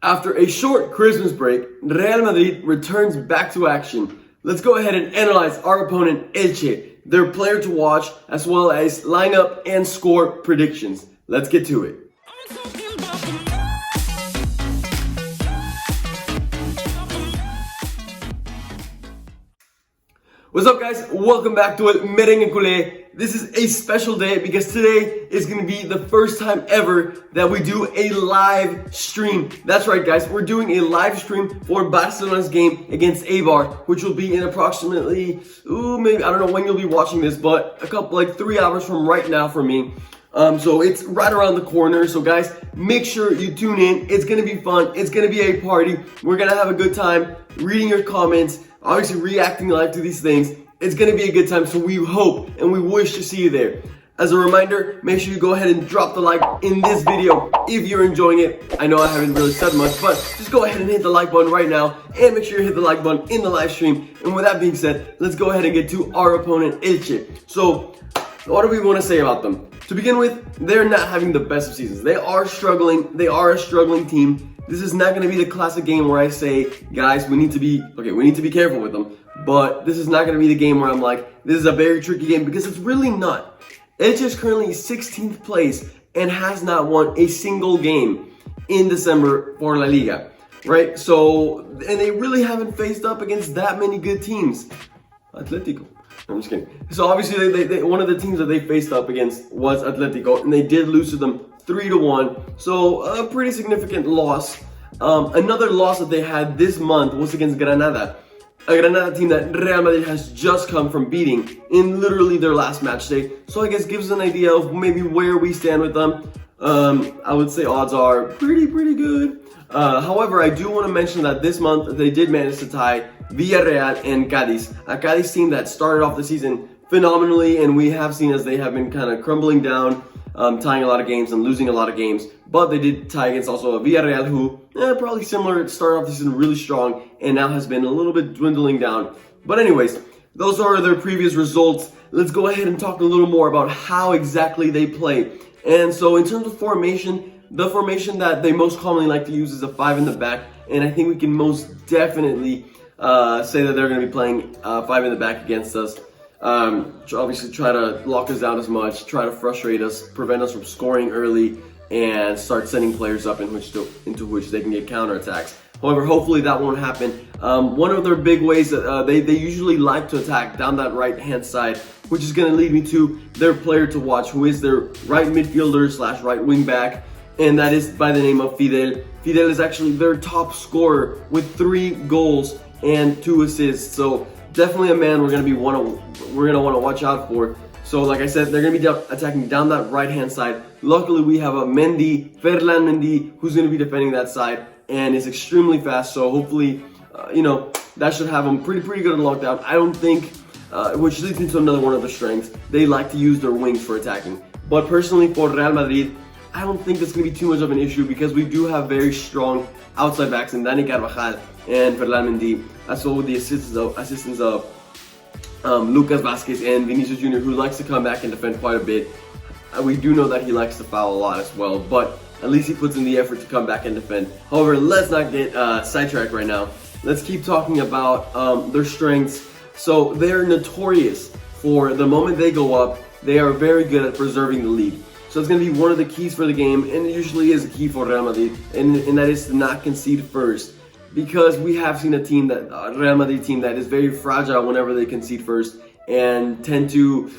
After a short Christmas break, Real Madrid returns back to action. Let's go ahead and analyze our opponent Elche, their player to watch, as well as lineup and score predictions. Let's get to it. What's up, guys? Welcome back to El Merengue Culé. This is a special day because today is going to be the first time ever that we do a live stream. That's right, guys. We're doing a live stream for Barcelona's game against Eibar, which will be in approximately, maybe, I don't know when you'll be watching this, but 3 hours from right now for me. So it's right around the corner. So guys, make sure you tune in. It's going to be fun. It's going to be a party. We're going to have a good time reading your comments, obviously reacting live to these things. It's going to be a good time. So we hope and we wish to see you there. As a reminder, make sure you go ahead and drop the like in this video if you're enjoying it. I know I haven't really said much, but just go ahead and hit the like button right now and make sure you hit the like button in the live stream. And with that being said, let's go ahead and get to our opponent, Elche. So what do we want to say about them? To begin with, they're not having the best of seasons. They are struggling. They are a struggling team. This is not going to be the classic game where I say, guys, we need to be careful with them. But this is not going to be the game where I'm like, this is a very tricky game, because it's really not. Elche is currently 16th place and has not won a single game in December for La Liga, right? So, and they really haven't faced up against that many good teams. Atletico. I'm just kidding. So obviously, they one of the teams that they faced up against was Atletico, and they did lose to them 3-1. So a pretty significant loss. Another loss that they had this month was against Granada. A Granada team that Real Madrid has just come from beating in literally their last match day. So I guess gives an idea of maybe where we stand with them. I would say odds are pretty good. However, I do want to mention that this month they did manage to tie Villarreal and Cádiz, a Cádiz team that started off the season phenomenally, and we have seen as they have been kind of crumbling down, tying a lot of games and losing a lot of games. But they did tie against also a Villarreal who, probably similar, started off the season really strong and now has been a little bit dwindling down. But anyways, those are their previous results. Let's go ahead and talk a little more about how exactly they play. And so in terms of formation, the formation that they most commonly like to use is a 5 in the back, and I think we can most definitely say that they're going to be playing 5 in the back against us. Obviously try to lock us down as much, try to frustrate us, prevent us from scoring early, and start sending players up into which they can get counterattacks. However, hopefully that won't happen. One of their big ways that they usually like to attack down that right-hand side, which is going to lead me to their player to watch, who is their right midfielder / right wing back, and that is by the name of Fidel. Fidel is actually their top scorer with 3 goals and 2 assists. So definitely a man we're going to want to watch out for. So like I said, they're going to be attacking down that right-hand side. Luckily, we have a Ferland Mendy, who's going to be defending that side and is extremely fast. So hopefully, that should have them pretty good in lockdown. I don't think, which leads me to another one of their strengths. They like to use their wings for attacking. But personally, for Real Madrid, I don't think that's going to be too much of an issue because we do have very strong outside backs in Dani Carvajal and Ferland Mendy, as well with the assistance of Lucas Vazquez and Vinicius Jr., who likes to come back and defend quite a bit. We do know that he likes to foul a lot as well, but at least he puts in the effort to come back and defend. However, let's not get sidetracked right now. Let's keep talking about their strengths. So they're notorious for the moment they go up, they are very good at preserving the lead. So it's going to be one of the keys for the game, and it usually is a key for Real Madrid, and that is to not concede first. Because we have seen a Real Madrid team that is very fragile whenever they concede first and tend to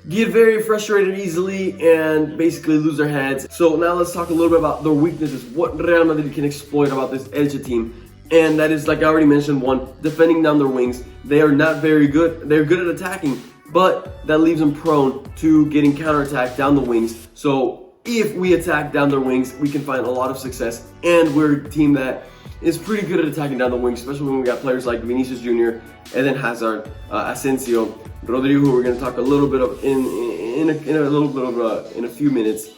get very frustrated easily and basically lose their heads. So now let's talk a little bit about their weaknesses, what Real Madrid can exploit about this Elche team. And that is, like I already mentioned, one, defending down their wings. They are not very good. They're good at attacking, but that leaves them prone to getting counterattacked down the wings. So if we attack down their wings, we can find a lot of success, and we're a team that is pretty good at attacking down the wings, especially when we got players like Vinicius Jr., Eden Hazard, Asensio, Rodrigo, who we're going to talk a little bit of in a few minutes.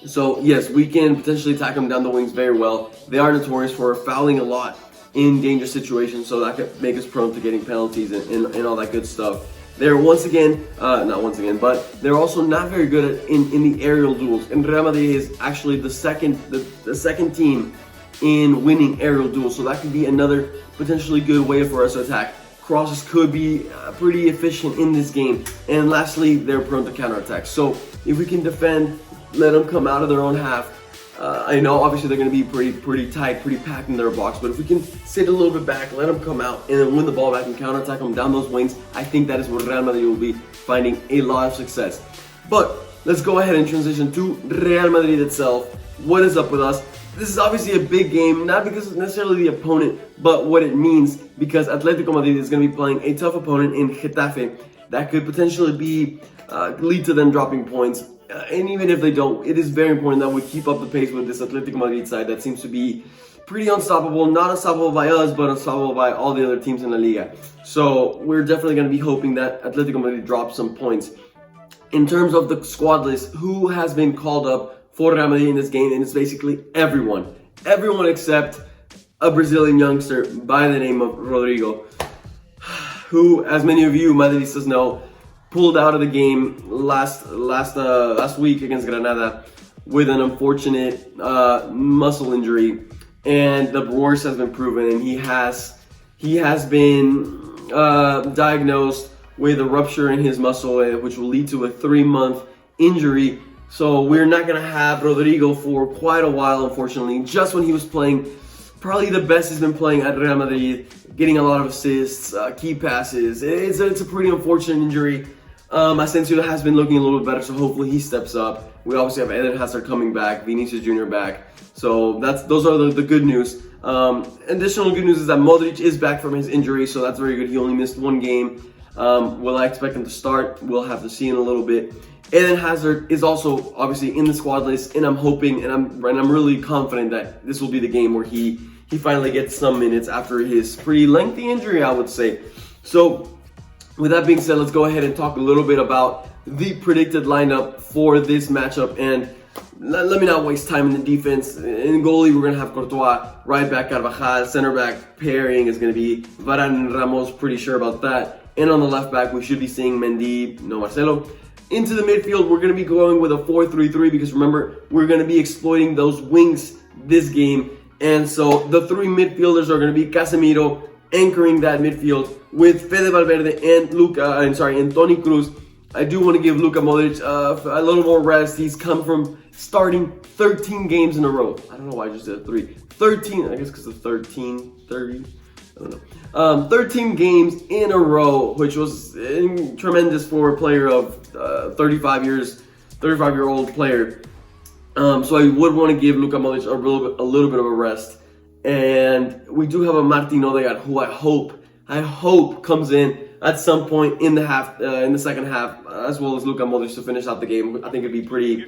So yes, we can potentially attack them down the wings very well. They are notorious for fouling a lot in dangerous situations, so that could make us prone to getting penalties and all that good stuff. They're but they're also not very good at in the aerial duels. And Real Madrid is actually the second team in winning aerial duels. So that could be another potentially good way for us to attack. Crosses could be pretty efficient in this game. And lastly, they're prone to counterattack. So if we can defend, let them come out of their own half. I know obviously they're going to be pretty tight, pretty packed in their box, but if we can sit a little bit back, let them come out, and then win the ball back and counterattack them down those wings, I think that is what Real Madrid will be finding a lot of success. But let's go ahead and transition to Real Madrid itself. What is up with us? This is obviously a big game, not because it's necessarily the opponent, but what it means, because Atletico Madrid is going to be playing a tough opponent in Getafe that could potentially be lead to them dropping points. And even if they don't, it is very important that we keep up the pace with this Atletico Madrid side that seems to be pretty unstoppable. Not unstoppable by us, but unstoppable by all the other teams in the Liga. So we're definitely going to be hoping that Atletico Madrid drops some points. In terms of the squad list, who has been called up for Real Madrid in this game? And it's basically everyone. Everyone except a Brazilian youngster by the name of Rodrigo, who, as many of you Madridistas know, pulled out of the game last week against Granada with an unfortunate muscle injury, and the worst has been proven, and he has been diagnosed with a rupture in his muscle, which will lead to a 3-month injury. So we're not gonna have Rodrigo for quite a while, unfortunately. Just when he was playing probably the best he's been playing at Real Madrid, getting a lot of assists, key passes. It's a pretty unfortunate injury. Asensio has been looking a little bit better, so hopefully he steps up. We obviously have Eden Hazard coming back, Vinicius Jr. back. So those are the good news. Additional good news is that Modric is back from his injury, so that's very good. He only missed 1 game. Will I expect him to start? We'll have to see in a little bit. Eden Hazard is also obviously in the squad list, and I'm hoping and I'm really confident that this will be the game where he finally gets some minutes after his pretty lengthy injury, I would say. So with that being said, let's go ahead and talk a little bit about the predicted lineup for this matchup. And let me not waste time in the defense. In goalie, we're going to have Courtois, right back Carvajal, center back pairing is going to be Varane and Ramos, pretty sure about that. And on the left back, we should be seeing Mendy, no Marcelo. Into the midfield, we're going to be going with a 4-3-3 because remember, we're going to be exploiting those wings this game. And so the 3 midfielders are going to be Casemiro anchoring that midfield with Fede Valverde and Toni Kroos. I do want to give Luka Modric a little more rest. He's come from starting 13 games in a row. I don't know why I just did 3. 13, I guess because of 30. I don't know. 13 games in a row, which was tremendous for a player of 35-year-old player. So I would want to give Luka Modric a little bit of a rest. And we do have a Martin Odegaard who I hope comes in at some point in the second half, as well as Luka Modric to finish out the game. I think it'd be pretty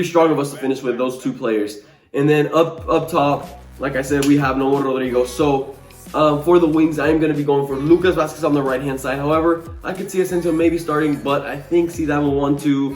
strong of us to finish with those 2 players. And then up top, like I said, we have no more Rodrigo. So for the wings, I am going to be going for Lucas Vazquez on the right-hand side. However, I could see Asensio maybe starting, but I think Zidane will want to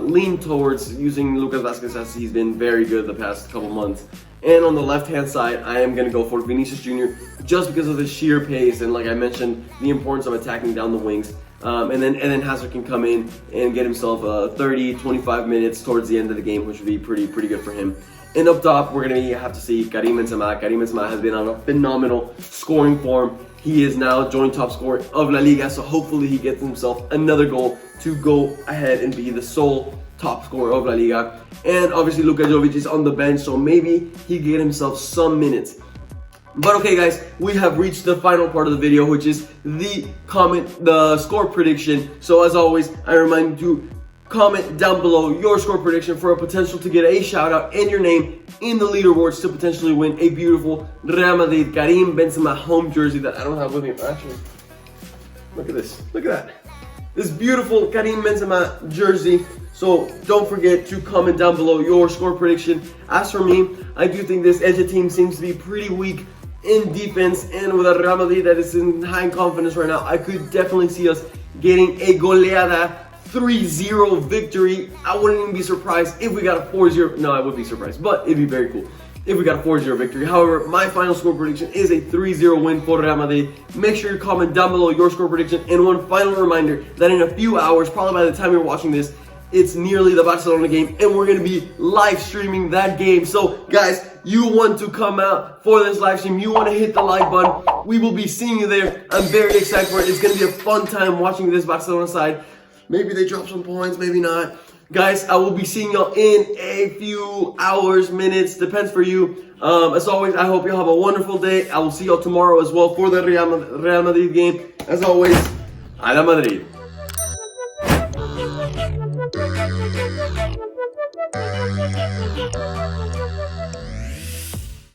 lean towards using Lucas Vazquez as he's been very good the past couple months. And on the left-hand side, I am going to go for Vinicius Jr. just because of the sheer pace and, like I mentioned, the importance of attacking down the wings. And then Hazard can come in and get himself 30-25 minutes towards the end of the game, which would be pretty good for him. And up top, we're going to have to see Karim Benzema. Karim Benzema has been on a phenomenal scoring form. He is now joint top scorer of La Liga, so hopefully he gets himself another goal to go ahead and be the sole top scorer of La Liga. And obviously Luka Jovic is on the bench, so maybe he can get himself some minutes. But okay guys, we have reached the final part of the video, which is the score prediction. So as always, I remind you to comment down below your score prediction for a potential to get a shout out and your name in the leaderboards to potentially win a beautiful Real Madrid Karim Benzema home jersey that I don't have with me. Actually, look at this. Look at that. This beautiful Karim Benzema jersey. So don't forget to comment down below your score prediction. As for me, I do think this Elche team seems to be pretty weak in defense, and with a Real Madrid that is in high confidence right now, I could definitely see us getting a goleada 3-0 victory. I wouldn't even be surprised if we got a 4-0. No, I would be surprised, but it'd be very cool if we got a 4-0 victory. However, my final score prediction is a 3-0 win for Real Madrid. Make sure you comment down below your score prediction. And one final reminder that in a few hours, probably by the time you're watching this, it's nearly the Barcelona game, and we're going to be live streaming that game. So, guys, you want to come out for this live stream, you want to hit the like button, we will be seeing you there. I'm very excited for it. It's going to be a fun time watching this Barcelona side. Maybe they drop some points, maybe not. Guys, I will be seeing y'all in a few hours, minutes, depends for you. As always, I hope y'all have a wonderful day. I will see y'all tomorrow as well for the Real Madrid game. As always, a la Madrid.